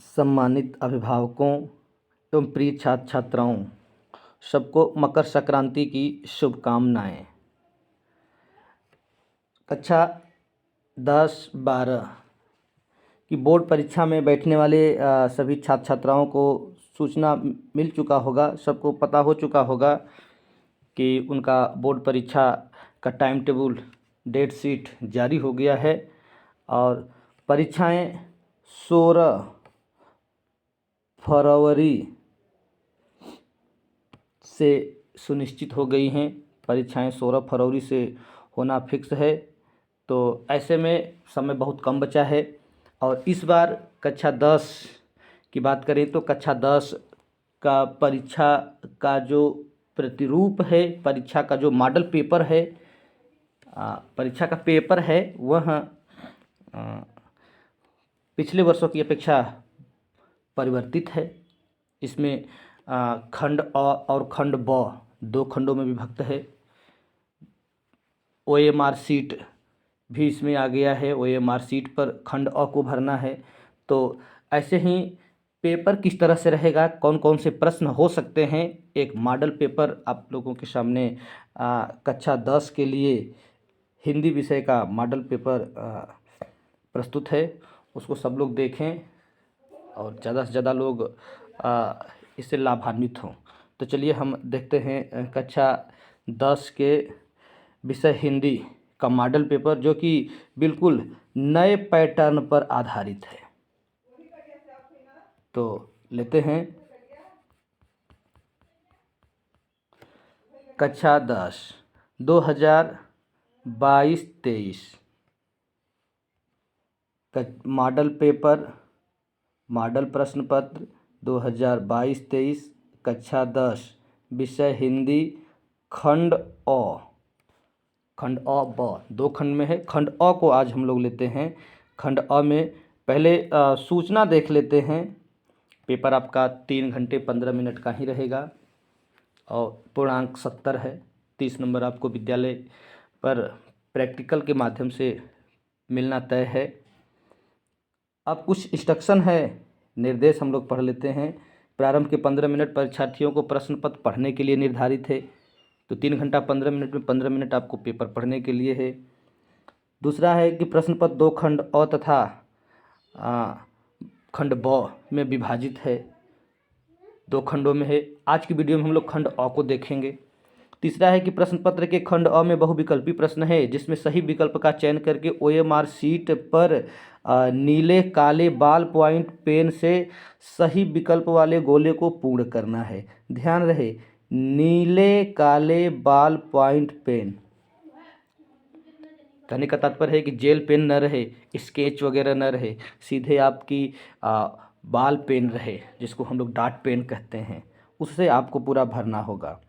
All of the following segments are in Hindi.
सम्मानित अभिभावकों एवं प्रिय छात्र छात्राओं, सबको मकर संक्रांति की शुभकामनाएं। कक्षा 10-12 की बोर्ड परीक्षा में बैठने वाले सभी छात्र छात्राओं को सूचना मिल चुका होगा, सबको पता हो चुका होगा कि उनका बोर्ड परीक्षा का टाइम टेबल, डेट शीट जारी हो गया है और परीक्षाएं 16 फरवरी से सुनिश्चित हो गई हैं। परीक्षाएं 16 फरवरी से होना फिक्स है, तो ऐसे में समय बहुत कम बचा है। और इस बार कक्षा 10 की बात करें तो कक्षा 10 का परीक्षा का जो प्रतिरूप है, परीक्षा का जो मॉडल पेपर है, परीक्षा का पेपर है वह पिछले वर्षों की अपेक्षा परिवर्तित है। इसमें खंड अ और खंड ब दो खंडों में विभक्त है। OMR सीट भी इसमें आ गया है। OMR सीट पर खंड अ को भरना है। तो ऐसे ही पेपर किस तरह से रहेगा, कौन कौन से प्रश्न हो सकते हैं, एक मॉडल पेपर आप लोगों के सामने कक्षा 10 के लिए हिंदी विषय का मॉडल पेपर प्रस्तुत है। उसको सब लोग देखें और ज़्यादा से ज़्यादा लोग इससे लाभान्वित हों। तो चलिए हम देखते हैं कक्षा 10 के विषय हिंदी का मॉडल पेपर, जो कि बिल्कुल नए पैटर्न पर आधारित है। तो लेते हैं कक्षा 10 2022-23 मॉडल पेपर, मॉडल प्रश्न पत्र 2022-23 कक्षा 10 विषय हिंदी खंड अ ब दो खंड में है। खंड अ को आज हम लोग लेते हैं। खंड अ में पहले सूचना देख लेते हैं। पेपर आपका 3 घंटे 15 मिनट का ही रहेगा और पूर्णांक 70 है। 30 नंबर आपको विद्यालय पर प्रैक्टिकल के माध्यम से मिलना तय है। अब कुछ इंस्ट्रक्शन है, निर्देश हम लोग पढ़ लेते हैं। प्रारंभ के 15 मिनट परीक्षार्थियों को प्रश्न पत्र पढ़ने के लिए निर्धारित है। तो 3 घंटा 15 मिनट में 15 मिनट आपको पेपर पढ़ने के लिए है। दूसरा है कि प्रश्न पत्र 2 खंड अ तथा खंड ब में विभाजित है, 2 खंडों में है। आज की वीडियो में हम लोग खंड अ को देखेंगे। तीसरा है कि प्रश्न पत्र के खंड अ में बहुविकल्पी प्रश्न है, जिसमें सही विकल्प का चयन करके OMR शीट पर नीले काले बॉल पॉइंट पेन से सही विकल्प वाले गोले को पूर्ण करना है। ध्यान रहे, नीले काले बॉल पॉइंट पेन, कहने का तात्पर्य है कि जेल पेन न रहे, स्केच वगैरह न रहे, सीधे आपकी बॉल पेन रहे, जिसको हम लोग डॉट पेन कहते हैं, उससे आपको पूरा भरना होगा।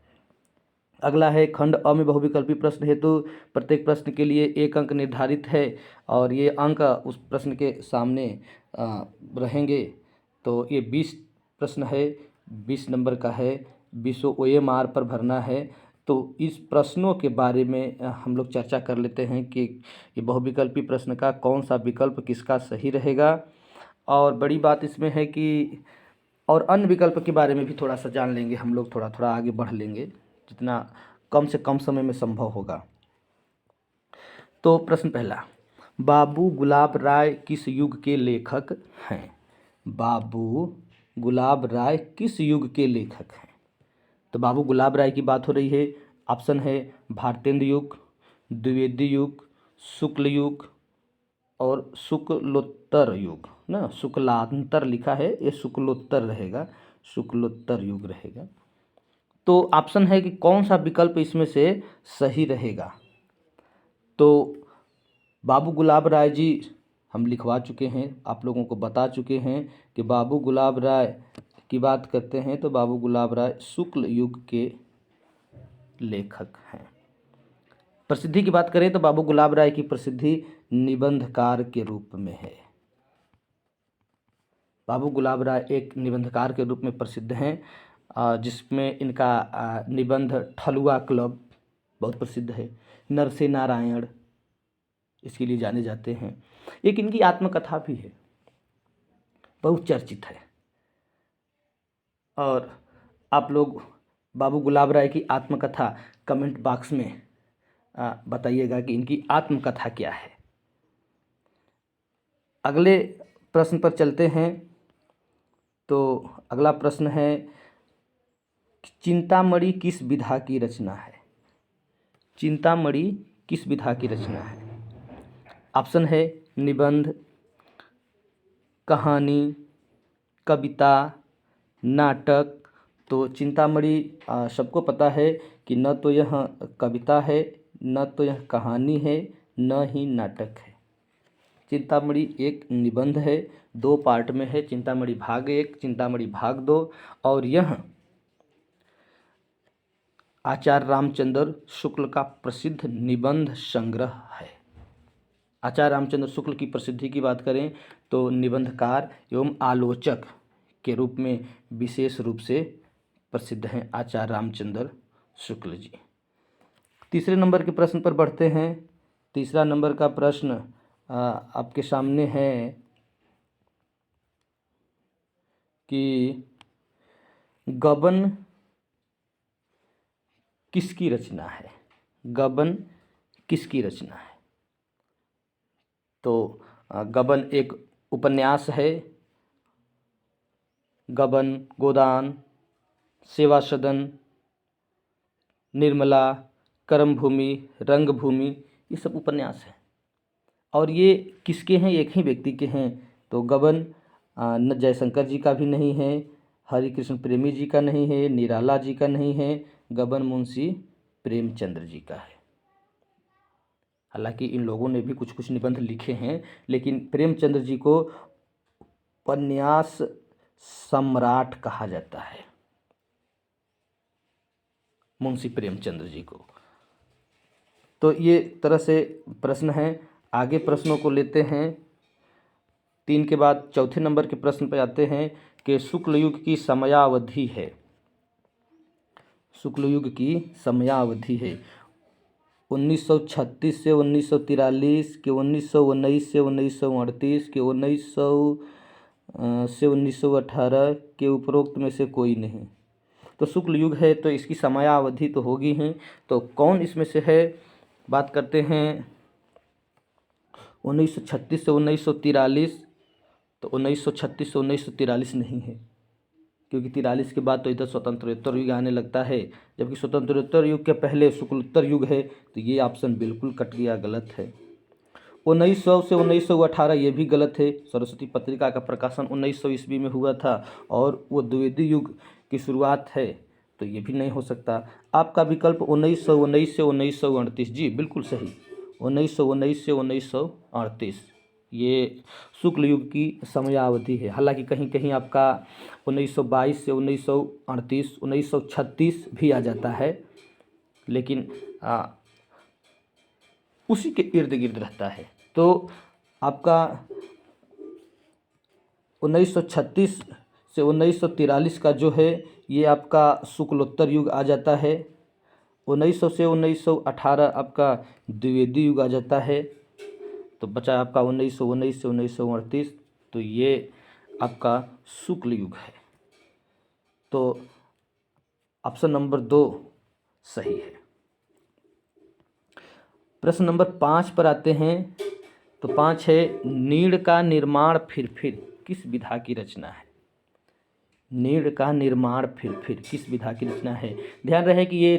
अगला है खंड अ में बहुविकल्पी प्रश्न हेतु प्रत्येक प्रश्न के लिए 1 अंक निर्धारित है और ये अंक उस प्रश्न के सामने रहेंगे। तो ये 20 प्रश्न है, 20 नंबर का है, 20 OMR पर भरना है। तो इस प्रश्नों के बारे में हम लोग चर्चा कर लेते हैं कि ये बहुविकल्पी प्रश्न का कौन सा विकल्प किसका सही रहेगा। और बड़ी बात इसमें है कि और अन्य विकल्प के बारे में भी थोड़ा सा जान लेंगे हम लोग, थोड़ा थोड़ा आगे बढ़ लेंगे जितना कम से कम समय में संभव होगा। तो प्रश्न पहला, बाबू गुलाब राय किस युग के लेखक हैं? बाबू गुलाब राय किस युग के लेखक हैं? तो बाबू गुलाब राय की बात हो रही है। ऑप्शन है भारतेंद्र युग, द्विवेदी युग, शुक्ल युग और शुक्लोत्तर युग ना, शुक्लांतर लिखा है, ये शुक्लोत्तर रहेगा, शुक्लोत्तर युग रहेगा। तो ऑप्शन है कि कौन सा विकल्प इसमें से सही रहेगा। तो बाबू गुलाब राय जी हम लिखवा चुके हैं, आप लोगों को बता चुके हैं कि बाबू गुलाब राय की बात करते हैं तो बाबू गुलाब राय शुक्ल युग के लेखक हैं। प्रसिद्धि की बात करें तो बाबू गुलाब राय की प्रसिद्धि निबंधकार के रूप में है। बाबू गुलाब राय एक निबंधकार के रूप में प्रसिद्ध हैं, जिसमें इनका निबंध ठलुआ क्लब बहुत प्रसिद्ध है। नरसे नारायण इसके लिए जाने जाते हैं। एक इनकी आत्मकथा भी है। बहुत चर्चित है। और आप लोग बाबू गुलाब राय की आत्मकथा कमेंट बॉक्स में बताइएगा कि इनकी आत्मकथा क्या है। अगले प्रश्न पर चलते हैं। तो अगला प्रश्न है, चिंतामणि किस विधा की रचना है? चिंतामणि किस विधा की रचना है? ऑप्शन है निबंध, कहानी, कविता, नाटक। तो चिंतामणि सबको पता है कि न तो यह कविता है, न तो यह कहानी है, न ही नाटक है। चिंतामणि एक निबंध है, 2 पार्ट में है। चिंतामणि भाग 1, चिंतामणि भाग 2। और यह आचार्य रामचंद्र शुक्ल का प्रसिद्ध निबंध संग्रह है। आचार्य रामचंद्र शुक्ल की प्रसिद्धि की बात करें तो निबंधकार एवं आलोचक के रूप में विशेष रूप से प्रसिद्ध हैं आचार्य रामचंद्र शुक्ल जी। तीसरे नंबर के प्रश्न पर बढ़ते हैं। तीसरा नंबर का प्रश्न आपके सामने है कि गबन किसकी रचना है? गबन किसकी रचना है? तो गबन एक उपन्यास है। गबन, गोदान, सेवा सदन, निर्मला, कर्मभूमि, रंगभूमि, ये सब उपन्यास हैं। और ये किसके हैं? एक ही व्यक्ति के हैं। तो गबन न जयशंकर जी का भी नहीं है, हरिकृष्ण प्रेमी जी का नहीं है, निराला जी का नहीं है। गबन मुंशी प्रेमचंद्र जी का है। हालांकि इन लोगों ने भी कुछ कुछ निबंध लिखे हैं, लेकिन प्रेमचंद्र जी को उपन्यास सम्राट कहा जाता है, मुंशी प्रेमचंद्र जी को। तो ये तरह से प्रश्न हैं। आगे प्रश्नों को लेते हैं। 3 के बाद चौथे नंबर के प्रश्न पर आते हैं कि शुक्ल युग की समयावधि है। शुक्ल युग की समयावधि है 1936 से 1943 के, 1919 से 1938 के, 1900 से 1918 के, उपरोक्त में से कोई नहीं। तो शुक्ल युग है तो इसकी समयावधि तो होगी ही। तो कौन इसमें से है? बात करते हैं 1936 से 1943। तो 1936 से 1943 नहीं है, क्योंकि 43 के बाद तो इधर स्वतंत्रोत्तर युग आने लगता है, जबकि स्वतंत्रोत्तर युग के पहले शुक्लोत्तर युग है। तो ये ऑप्शन बिल्कुल कट गया, गलत है। 1900 से 1918 ये भी गलत है। सरस्वती पत्रिका का प्रकाशन 1900 ईस्वी में हुआ था और वो द्विवेदी युग की शुरुआत है, तो ये भी नहीं हो सकता। आपका विकल्प 1919 से 1938, जी बिल्कुल सही, 1919 से 1938 ये शुक्ल युग की समयावधि है। हालांकि कहीं कहीं आपका 1922 से 1938, 1936 भी आ जाता है, लेकिन उसी के इर्द गिर्द रहता है। तो आपका 1936 से 1943 का जो है ये आपका शुक्लोत्तर युग आ जाता है। 1900 से 1918 आपका द्विवेदी युग आ जाता है। तो बचा आपका 1919 से 1938, तो ये आपका शुक्ल युग है। तो ऑप्शन नंबर 2 सही है। प्रश्न नंबर 5 पर आते हैं। तो 5 है, नीड़ का निर्माण फिर किस विधा की रचना है? नीड़ का निर्माण फिर किस विधा की रचना है? ध्यान रहे कि ये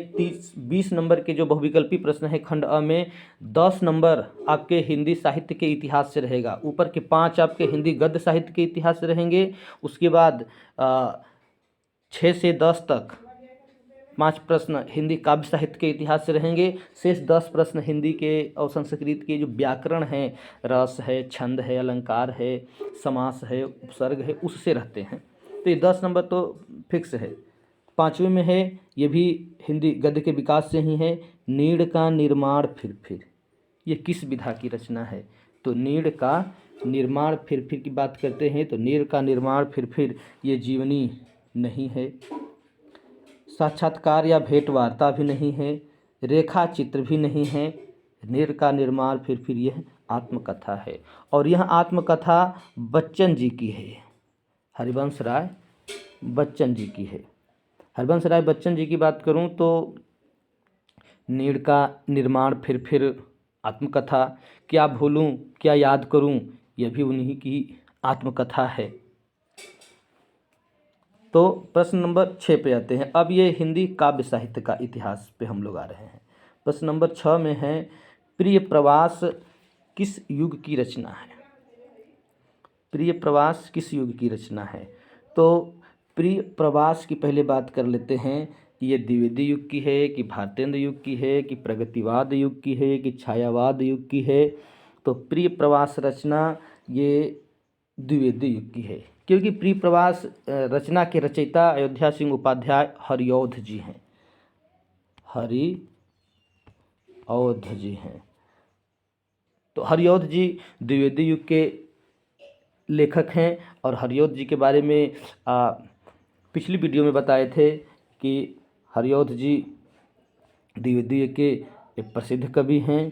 20 नंबर के जो बहुविकल्पी प्रश्न है खंड अ में 10 नंबर आपके हिंदी साहित्य के इतिहास से रहेगा। ऊपर के 5 आपके हिंदी गद्य साहित्य के इतिहास से रहेंगे। उसके बाद 6 से 10 तक 5 प्रश्न हिंदी काव्य साहित्य के इतिहास से रहेंगे। शेष 10 प्रश्न हिंदी के और संस्कृत के जो व्याकरण है, रस है, छंद है, अलंकार है, समास है, उपसर्ग है, उससे रहते हैं। तो ये 10 नंबर तो फिक्स है। 5वें में है, ये भी हिंदी गद्य के विकास से ही है, नीड़ का निर्माण फिर ये किस विधा की रचना है? तो नीड़ का निर्माण फिर की बात करते हैं तो नीड़ का निर्माण फिर ये जीवनी नहीं है, साक्षात्कार या भेंट वार्ता भी नहीं है, रेखा चित्र भी नहीं है। नीड़ का निर्माण फिर यह आत्मकथा है, और यह आत्मकथा बच्चन जी की है। हरिवंश राय बच्चन जी की है। हरिवंश राय बच्चन जी की बात करूं तो नीड़ का निर्माण, फिर आत्मकथा, क्या भूलूं क्या याद करूं, यह भी उन्हीं की आत्मकथा है। तो प्रश्न नंबर 6 पे आते हैं। अब ये हिंदी काव्य साहित्य का इतिहास पे हम लोग आ रहे हैं। प्रश्न नंबर 6 में है, प्रिय प्रवास किस युग की रचना है? प्रिय प्रवास किस युग की रचना है? तो प्रिय प्रवास की पहले बात कर लेते हैं कि ये द्विवेदी युग की है, कि भारतेंद्र युग की है, कि प्रगतिवाद युग की है, कि छायावाद युग की है। तो प्रिय प्रवास रचना ये द्विवेदी युग की है, क्योंकि प्रिय प्रवास रचना के रचयिता अयोध्या सिंह उपाध्याय हरिऔध जी हैं। हरिऔध जी हैं। तो हरिऔध जी द्विवेदी युग के लेखक हैं, और हरिऔध जी के बारे में पिछली वीडियो में बताए थे कि हरिऔध जी द्विवेदी युग के एक प्रसिद्ध कवि हैं।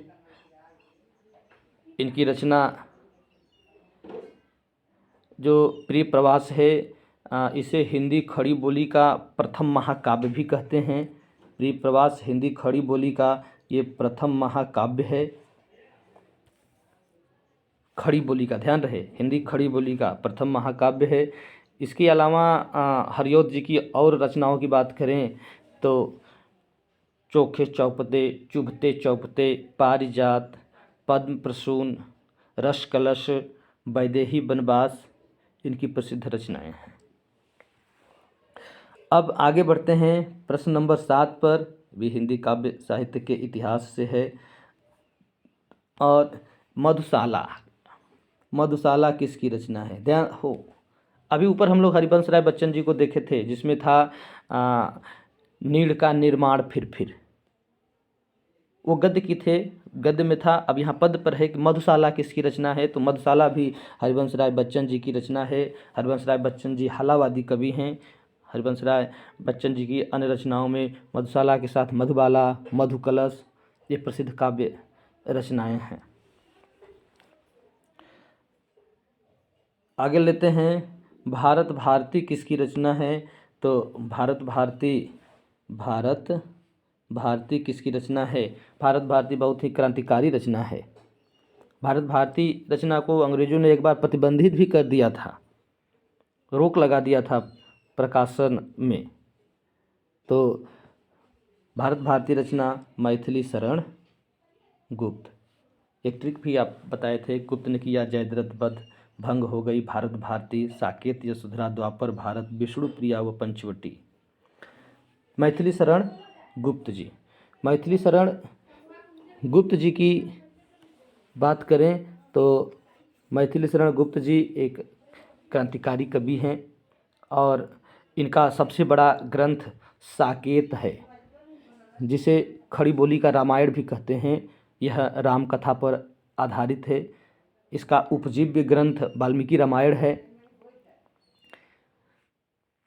इनकी रचना जो प्रिय प्रवास है, इसे हिंदी खड़ी बोली का प्रथम महाकाव्य भी कहते हैं। प्रिय प्रवास हिंदी खड़ी बोली का ये प्रथम महाकाव्य है। खड़ी बोली का, ध्यान रहे, हिंदी खड़ी बोली का प्रथम महाकाव्य है। इसके अलावा हरिऔध जी की और रचनाओं की बात करें तो चोखे चौपते, चुभते चौपते, पारिजात, पद्म प्रसून, रस कलश, वैदेही वनवास, इनकी प्रसिद्ध रचनाएं हैं। अब आगे बढ़ते हैं प्रश्न नंबर 7 पर, भी हिंदी काव्य साहित्य के इतिहास से है। और मधुशाला किसकी रचना है? ध्यान हो, अभी ऊपर हम लोग हरिवंश राय बच्चन जी को देखे थे, जिसमें था नीड़ का निर्माण, फिर वो गद्य की थे, गद्य में था। अब यहाँ पद पर है कि मधुशाला किसकी रचना है? तो मधुशाला भी हरिवंश राय बच्चन जी की रचना है। हरिवंश राय बच्चन जी हलावादी कवि हैं। हरिवंश राय बच्चन जी की अन्य रचनाओं में मधुशाला के साथ मधुबाला, मधुकलश, ये प्रसिद्ध काव्य रचनाएं हैं। आगे लेते हैं, भारत भारती किसकी रचना है? तो भारत भारती किसकी रचना है? भारत भारती बहुत ही क्रांतिकारी रचना है। भारत भारती रचना को अंग्रेजों ने एक बार प्रतिबंधित भी कर दिया था, रोक लगा दिया था प्रकाशन में। तो भारत भारती रचना मैथिली शरण गुप्त। एक ट्रिक भी आप बताए थे, गुप्त ने किया जयद्रथ वध, भंग हो गई भारत भारती, साकेत यशोधरा, द्वापर भारत, विष्णु प्रिया व पंचवटी। मैथिली शरण गुप्त जी। मैथिली शरण गुप्त जी की बात करें तो मैथिली शरण गुप्त जी एक क्रांतिकारी कवि हैं, और इनका सबसे बड़ा ग्रंथ साकेत है, जिसे खड़ी बोली का रामायण भी कहते हैं। यह राम कथा पर आधारित है। इसका उपजीव्य ग्रंथ वाल्मीकि रामायण है।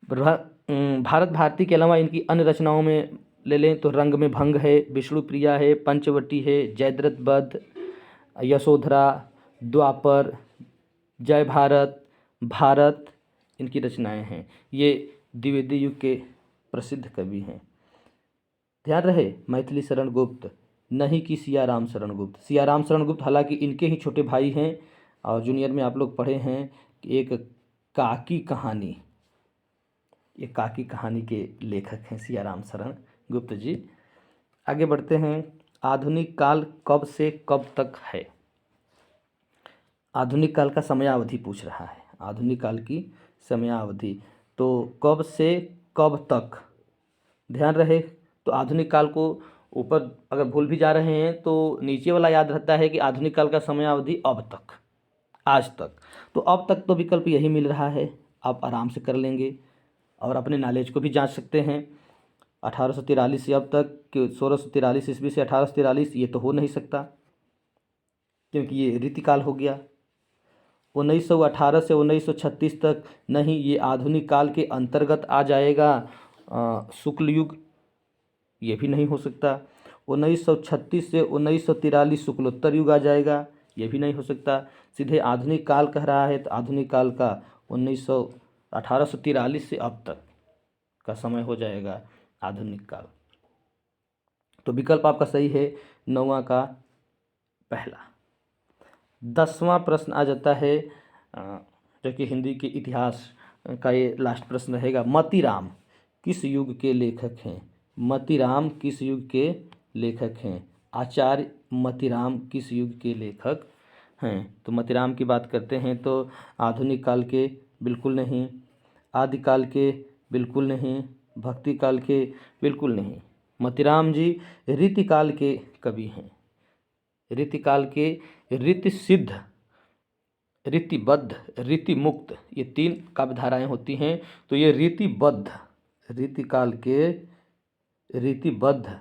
भारत भारती के अलावा इनकी अन्य रचनाओं में ले लें तो रंग में भंग है, विष्णु प्रिया है, पंचवटी है, जयद्रथ वध, यशोधरा, द्वापर, जय भारत, भारत, इनकी रचनाएं हैं। ये द्विवेदी युग के प्रसिद्ध कवि हैं। ध्यान रहे, मैथिली शरण गुप्त, नहीं कि सियाराम शरण गुप्त। सियाराम शरण गुप्त हालांकि इनके ही छोटे भाई हैं, और जूनियर में आप लोग पढ़े हैं कि एक काकी कहानी, ये काकी कहानी के लेखक हैं सियाराम शरण गुप्त जी। आगे बढ़ते हैं, आधुनिक काल कब से कब तक है? आधुनिक काल का समयावधि पूछ रहा है, आधुनिक काल की समयावधि। तो कब से कब तक, ध्यान रहे। तो आधुनिक काल को ऊपर अगर भूल भी जा रहे हैं तो नीचे वाला याद रहता है कि आधुनिक काल का समयावधि अब तक, आज तक। तो अब तक तो विकल्प यही मिल रहा है, आप आराम से कर लेंगे और अपने नॉलेज को भी जांच सकते हैं। 1843 से अब तक कि 1643 ईस्वी से 1843, ये तो हो नहीं सकता, क्योंकि ये रीतिकाल हो गया। 1918 से 1936 तक नहीं, ये आधुनिक काल के अंतर्गत आ जाएगा। शुक्ल युग, ये भी नहीं हो सकता। 1936 से 1943 शुक्लोत्तर युग आ जाएगा, ये भी नहीं हो सकता। सीधे आधुनिक काल कह रहा है, तो आधुनिक काल का 1843 से अब तक का समय हो जाएगा आधुनिक काल। तो विकल्प आपका सही है 9वां का पहला। 10वां प्रश्न आ जाता है जो कि हिंदी के इतिहास का ये लास्ट प्रश्न रहेगा। मतीराम किस युग के लेखक हैं? मतीराम किस युग के लेखक हैं? आचार्य मतीराम किस युग के लेखक हैं? तो मतीराम की बात करते हैं तो आधुनिक काल के बिल्कुल नहीं, आदिकाल के बिल्कुल नहीं, भक्ति काल के बिल्कुल नहीं। मतीराम जी रीतिकाल के कवि हैं। रीतिकाल के रीति सिद्ध, रीतिबद्ध, रीति मुक्त, ये 3 काव्यधाराएं होती हैं। तो ये रीतिबद्ध, रीतिकाल के रीतिबद्ध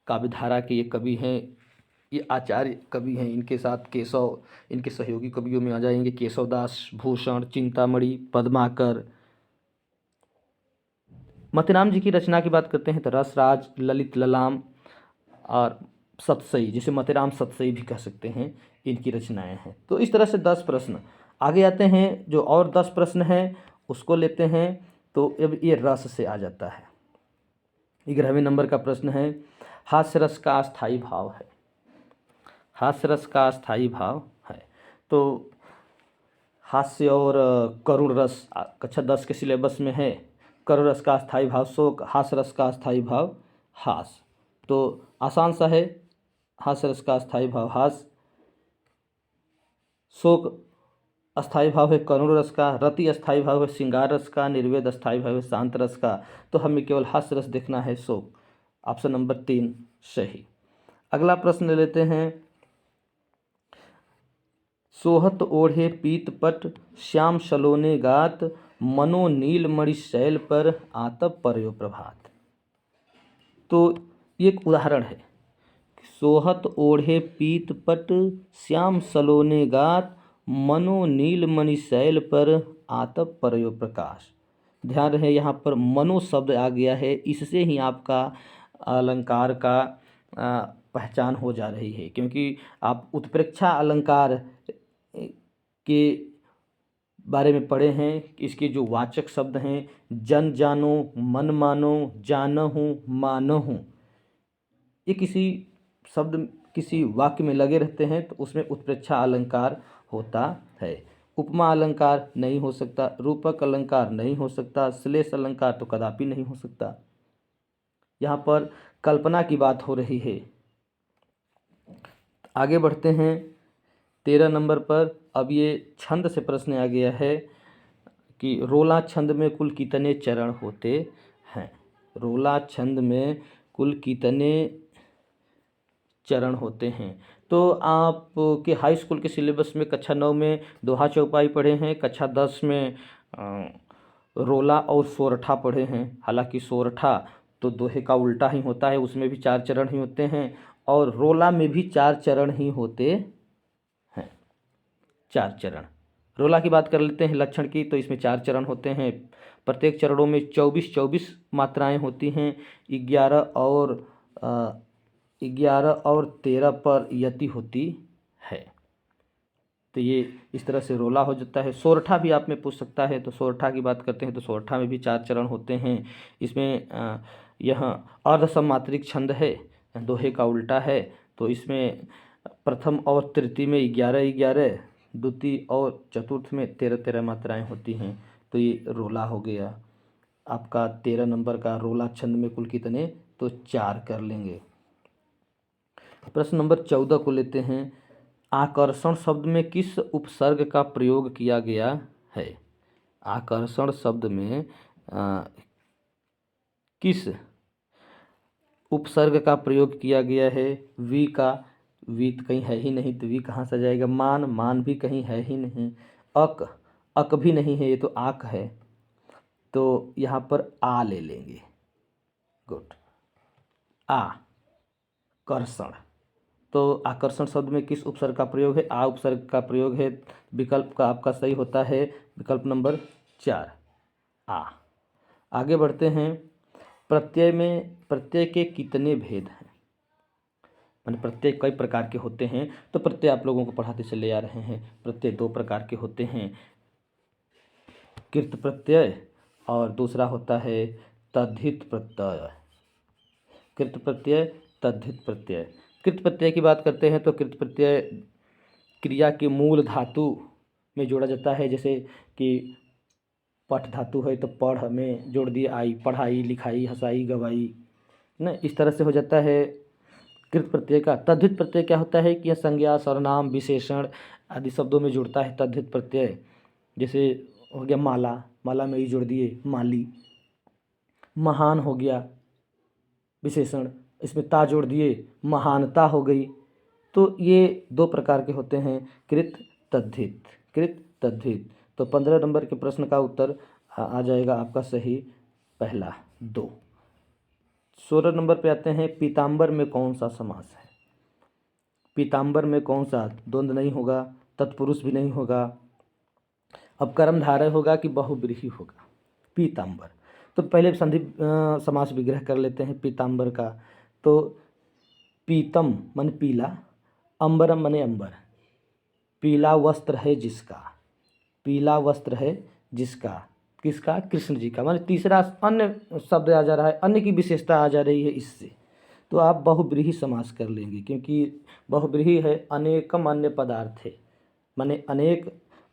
काव्यधारा के ये कवि हैं। ये आचार्य कवि हैं। इनके साथ केशव, इनके सहयोगी कवियों में आ जाएंगे केशवदास, भूषण, चिंतामणि, पद्माकर। मतीराम जी की रचना की बात करते हैं तो रसराज, ललित ललाम और सतसई, जिसे मतीराम सतसई भी कह सकते हैं, इनकी रचनाएं हैं। तो इस तरह से 10 प्रश्न आगे आते हैं। जो और 10 प्रश्न हैं उसको लेते हैं। तो अब ये रस से आ जाता है। 11वें नंबर का प्रश्न है, हास्य रस का अस्थायी भाव है। हास्य रस का अस्थायी भाव है। तो हास्य और करुण रस कक्षा 10 के सिलेबस में है। करुण रस का अस्थायी भाव शोक, हास्य रस का अस्थायी भाव हास। तो आसान सा है। हास्य रस का अस्थायी भाव हास, शोक अस्थायी भाव है करुण रस का, रति अस्थायी भाव है श्रृंगार रस का, निर्वेद अस्थायी भाव है शांत रस का। तो हमें केवल हास्य रस देखना है, शोक। ऑप्शन नंबर 3 सही। अगला प्रश्न ले लेते हैं। सोहत ओढ़े पीतपट श्याम सलोने गात, मनो नीलमणि शैल पर आतप पर्यो प्रभात। तो ये एक उदाहरण है। सोहत ओढ़े पीतपट श्याम सलोने गात, मनो नीलमणि शैल पर आतप पर्यो प्रकाश। ध्यान रहे यहाँ पर मनो शब्द आ गया है। इससे ही आपका अलंकार का पहचान हो जा रही है, क्योंकि आप उत्प्रेक्षा अलंकार के बारे में पढ़े हैं। इसके जो वाचक शब्द हैं, जन जानो, मन मानो, जानहूँ, मानहूँ, ये किसी शब्द किसी वाक्य में लगे रहते हैं तो उसमें उत्प्रेक्षा अलंकार होता है। उपमा अलंकार नहीं हो सकता, रूपक अलंकार नहीं हो सकता, श्लेष अलंकार तो कदापि नहीं हो सकता। यहाँ पर कल्पना की बात हो रही है। आगे बढ़ते हैं 13 नंबर पर। अब ये छंद से प्रश्न आ गया है कि रोला छंद में कुल कितने चरण होते हैं? रोला छंद में कुल कितने चरण होते हैं? तो आप के हाई स्कूल के सिलेबस में कक्षा 9 में दोहा चौपाई पढ़े हैं, कक्षा 10 में रोला और सोरठा पढ़े हैं। हालांकि सोरठा तो दोहे का उल्टा ही होता है, उसमें भी 4 चरण ही होते हैं, और रोला में भी 4 चरण ही होते हैं। 4 चरण। रोला की बात कर लेते हैं लक्षण की, तो इसमें 4 चरण होते हैं। प्रत्येक चरणों में 24 मात्राएं होती हैं। 11 और 13 पर यति होती है। तो ये इस तरह से रोला हो जाता है। सोरठा भी आप में पूछ सकता है, तो सोरठा की बात करते हैं तो सोरठा में भी 4 चरण होते हैं। इसमें यह अर्धसमात्रिक छंद है, दोहे का उल्टा है। तो इसमें प्रथम और तृतीय में 11, द्वितीय और चतुर्थ में 13 मात्राएं होती हैं। तो ये रोला हो गया आपका 13 नंबर का। रोला छंद में कुल कितने? तो 4 कर लेंगे। प्रश्न नंबर 14 को लेते हैं। आकर्षण शब्द में किस उपसर्ग का प्रयोग किया गया है? आकर्षण शब्द में किस उपसर्ग का प्रयोग किया गया है? वी का, वी तो कहीं है ही नहीं, तो वी कहाँ से जाएगा? मान, मान भी कहीं है ही नहीं। अक, अक भी नहीं है, ये तो आक है। तो यहाँ पर आ ले लेंगे। गुड। आकर्षण। तो आकर्षण शब्द में किस उपसर्ग का प्रयोग है? आ उपसर्ग का प्रयोग है। विकल्प का आपका सही होता है विकल्प नंबर 4 आ। आगे बढ़ते हैं। प्रत्यय के कितने भेद हैं? माने प्रत्यय कई प्रकार के होते हैं। तो प्रत्यय आप लोगों को पढ़ाते चले आ रहे हैं। प्रत्यय 2 प्रकार के होते हैं। कृत प्रत्यय और दूसरा होता है तद्धित प्रत्यय। कृत प्रत्यय, तद्धित प्रत्यय। कृत प्रत्यय की बात करते हैं तो कृत प्रत्यय क्रिया के मूल धातु में जोड़ा जाता है। जैसे कि पठ धातु है तो पढ़ में जोड़ दिए आई, पढ़ाई, लिखाई, हंसाई, गवाई, ना इस तरह से हो जाता है कृत प्रत्यय का। तद्धित प्रत्यय क्या होता है कि यह संज्ञा, सर्वनाम, विशेषण आदि शब्दों में जुड़ता है तद्धित प्रत्यय। जैसे हो गया माला, माला में ही जोड़ दिए माली। महान हो गया विशेषण, इसमें ता जोड़ दिए महानता हो गई। तो ये दो प्रकार के होते हैं, कृत तद्धित, कृत तद्धित। तो 15 नंबर के प्रश्न का उत्तर आ जाएगा आपका सही पहला 2। 16 नंबर पे आते हैं, पीताम्बर में कौन सा समास है? पीताम्बर में कौन सा? द्वंद्व नहीं होगा, तत्पुरुष भी नहीं होगा। अब कर्मधारय होगा कि बहुब्रीहि होगा? पीताम्बर। तो पहले संधि समास विग्रह कर लेते हैं पीताम्बर का। तो पीतम मन पीला, अंबरम मने अंबर, पीला वस्त्र है जिसका, पीला वस्त्र है जिसका, किसका? कृष्ण जी का। माने तीसरा अन्य शब्द आ जा रहा है, अन्य की विशेषता आ जा रही है इससे। तो आप बहुब्रीहि समास कर लेंगे, क्योंकि बहुब्रीहि है अनेकम अन्य पदार्थे, माने अनेक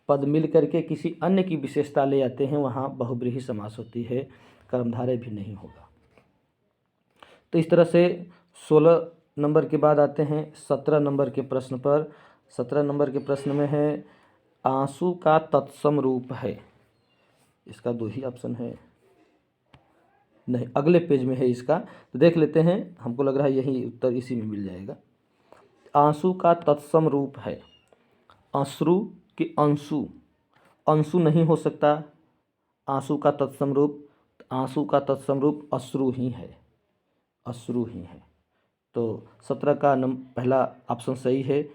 पद मिल करके किसी अन्य की विशेषता ले आते हैं, वहाँ बहुब्रीहि समास होती है, कर्मधारय भी नहीं होगा। तो इस तरह से 16 नंबर के बाद आते हैं 17 नंबर के प्रश्न पर। 17 नंबर के प्रश्न में है, आंसू का तत्सम रूप है। इसका 2 ही ऑप्शन है, नहीं अगले पेज में है इसका, तो देख लेते हैं। हमको लग रहा है यही उत्तर इसी में मिल जाएगा। आंसू का तत्सम रूप है, अश्रु कि अंशु? अंशु नहीं हो सकता आंसू का तत्सम रूप, आंसू का तत्सम रूप अश्रु ही है, अश्रु ही है। तो 17 का पहला ऑप्शन सही है।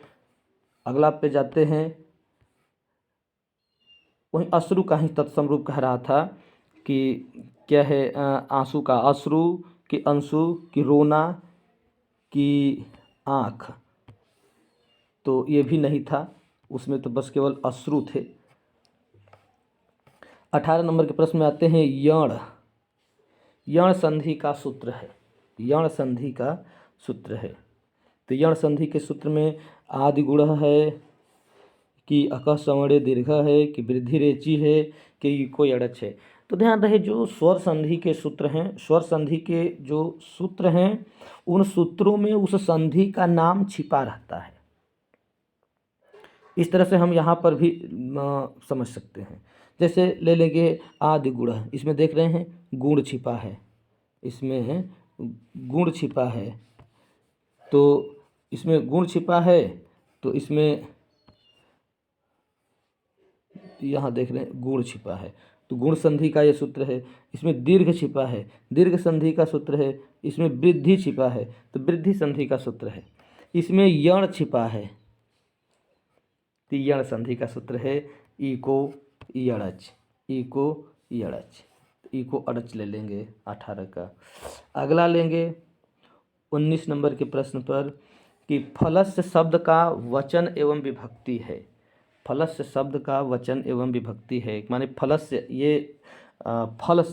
अगला पे जाते हैं, वहीं अश्रु का ही तत्सम रूप कह रहा था कि क्या है, आंसू का अश्रु कि अंशु कि रोना कि आँख? तो ये भी नहीं था, उसमें तो बस केवल अश्रु थे। 18 नंबर के प्रश्न में आते हैं, यण, यण संधि का सूत्र है, यण संधि का सूत्र है। तो यण संधि के सूत्र में आदि गुण है कि अकः सवर्णे दीर्घ है कि वृद्धि रेची है कि कोई अड़च है? तो ध्यान रहे, जो स्वर संधि के सूत्र हैं, स्वर संधि के जो सूत्र हैं, उन सूत्रों में उस संधि का नाम छिपा रहता है। इस तरह से हम यहाँ पर भी समझ सकते हैं। जैसे ले लेंगे आदि गुण, इसमें देख रहे हैं गुण छिपा है, इसमें गुण छिपा है, तो इसमें गुण छिपा है, तो इसमें यहाँ देख रहे हैं गुण छिपा है, तो गुण संधि का ये सूत्र है। इसमें दीर्घ छिपा है, दीर्घ संधि का सूत्र है। इसमें वृद्धि छिपा है, तो वृद्धि संधि का सूत्र है। इसमें यण छिपा है, तो यण संधि का सूत्र है इको यड़च, इको यड़च, इको अड़च ले लेंगे 18 का। अगला लेंगे 19 नंबर के प्रश्न पर कि फलस्य शब्द का वचन एवं विभक्ति है। फलस्य शब्द का वचन एवं विभक्ति है, माने फलस्य ये फल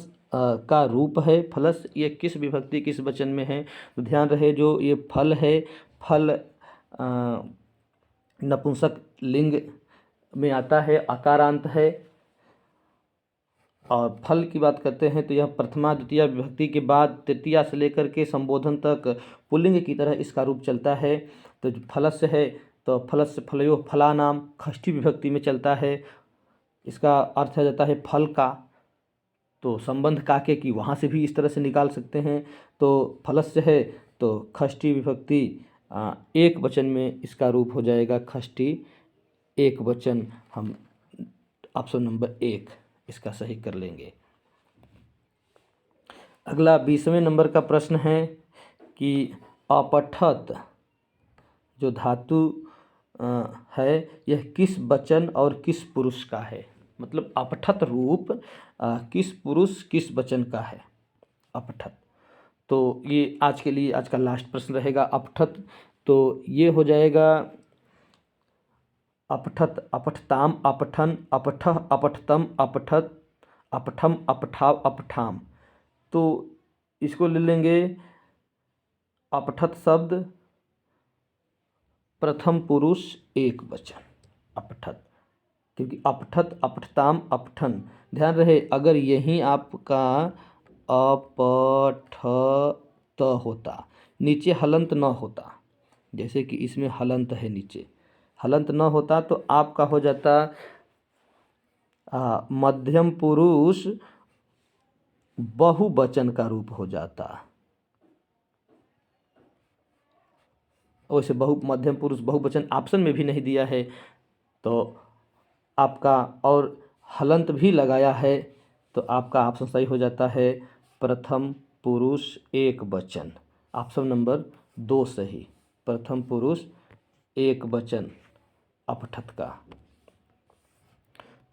का रूप है। फलस्य ये किस विभक्ति किस वचन में है? तो ध्यान रहे, जो ये फल है, फल नपुंसक लिंग में आता है, आकारांत है। और फल की बात करते हैं तो यह प्रथमा द्वितीय विभक्ति के बाद तृतीया से लेकर के संबोधन तक पुल्लिंग की तरह इसका रूप चलता है। तो जो फलस्य है, तो फलस्य फलयो फलानाम षष्ठी विभक्ति में चलता है। इसका अर्थ आ जाता है फल का, तो संबंध काके की वहाँ से भी इस तरह से निकाल सकते हैं। तो फलस्य है तो षष्ठी विभक्ति एक वचन में इसका रूप हो जाएगा षष्ठी एक वचन। हम ऑप्शन नंबर 1 इसका सही कर लेंगे। अगला 20वें नंबर का प्रश्न है कि अपठत जो धातु है, यह किस वचन और किस पुरुष का है? मतलब अपठत रूप किस पुरुष किस वचन का है अपठत? तो ये आज के लिए आज का लास्ट प्रश्न रहेगा अपठत। तो ये हो जाएगा अपठत, अपठताम, अपठन, अपठः, अपठतम, अपठत, अपठम, अपठाव, अपठाम। तो इसको ले लेंगे अपठत शब्द प्रथम पुरुष एक वचन, अपठत, क्योंकि अपठत, अपठताम, अपठन। ध्यान रहे अगर यहीं आपका अपठत होता, नीचे हलंत न होता, जैसे कि इसमें हलंत है, नीचे हलंत न होता तो आपका हो जाता मध्यम पुरुष बहुवचन का रूप हो जाता। वैसे मध्यम पुरुष बहुवचन ऑप्शन में भी नहीं दिया है तो आपका, और हलंत भी लगाया है तो आपका ऑप्शन सही हो जाता है प्रथम पुरुष एक वचन। ऑप्शन नंबर 2 सही, प्रथम पुरुष एक वचन अपठत का।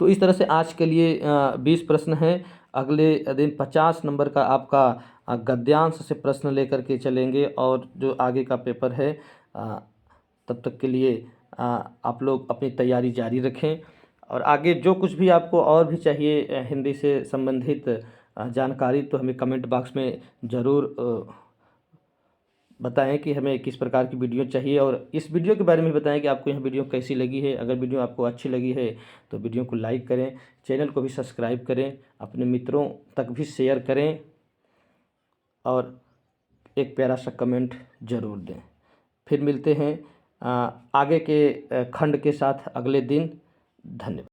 तो इस तरह से आज के लिए 20 प्रश्न हैं। अगले दिन 50 नंबर का आपका गद्यांश से प्रश्न लेकर के चलेंगे और जो आगे का पेपर है तब तक के लिए आप लोग अपनी तैयारी जारी रखें। और आगे जो कुछ भी आपको और भी चाहिए हिंदी से संबंधित जानकारी तो हमें कमेंट बॉक्स में ज़रूर बताएं कि हमें किस प्रकार की वीडियो चाहिए, और इस वीडियो के बारे में बताएं कि आपको यह वीडियो कैसी लगी है। अगर वीडियो आपको अच्छी लगी है तो वीडियो को लाइक करें, चैनल को भी सब्सक्राइब करें, अपने मित्रों तक भी शेयर करें और एक प्यारा सा कमेंट ज़रूर दें। फिर मिलते हैं आगे के खंड के साथ अगले दिन। धन्यवाद।